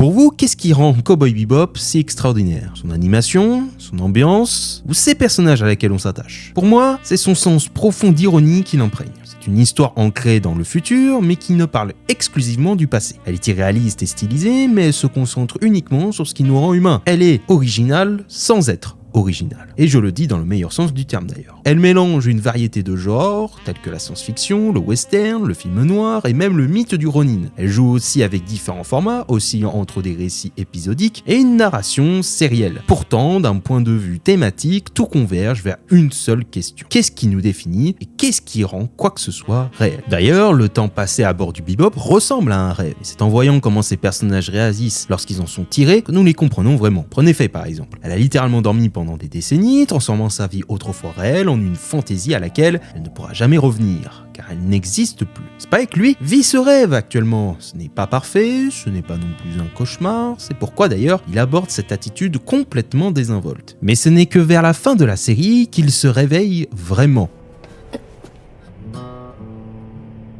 Pour vous, qu'est-ce qui rend Cowboy Bebop si extraordinaire? Son animation, son ambiance, ou ces personnages à laquelle on s'attache? Pour moi, c'est son sens profond d'ironie qui l'imprègne. C'est une histoire ancrée dans le futur, mais qui ne parle exclusivement du passé. Elle est irréaliste et stylisée, mais elle se concentre uniquement sur ce qui nous rend humains. Elle est originale sans être originale. Et je le dis dans le meilleur sens du terme d'ailleurs. Elle mélange une variété de genres, tels que la science-fiction, le western, le film noir et même le mythe du Ronin. Elle joue aussi avec différents formats, oscillant entre des récits épisodiques et une narration sérielle. Pourtant, d'un point de vue thématique, tout converge vers une seule question. Qu'est-ce qui nous définit et qu'est-ce qui rend quoi que ce soit réel? D'ailleurs, le temps passé à bord du Bebop ressemble à un rêve. Et c'est en voyant comment ces personnages réagissent lorsqu'ils en sont tirés que nous les comprenons vraiment. Prenez Faye par exemple. Elle a littéralement dormi pendant des décennies, transformant sa vie autrefois réelle en une fantaisie à laquelle elle ne pourra jamais revenir, car elle n'existe plus. Spike, lui, vit ce rêve actuellement. Ce n'est pas parfait, ce n'est pas non plus un cauchemar, c'est pourquoi d'ailleurs il aborde cette attitude complètement désinvolte. Mais ce n'est que vers la fin de la série qu'il se réveille vraiment.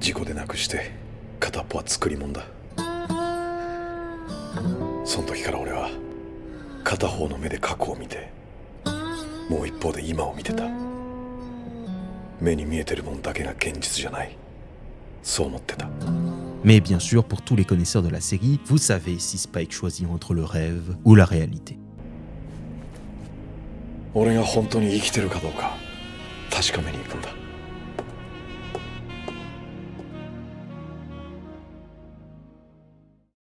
事故で亡くして片っぽは作り物だ。その時から俺は片方の目で過去を見て、もう一方で今を見てた。目に見えてるもんだけが現実じゃない。そう思ってた。 Mais bien sûr, pour tous les connaisseurs de la série, vous savez si Spike choisit entre le rêve ou la réalité. 俺が本当に生きてるかどうか確かめに行くんだ。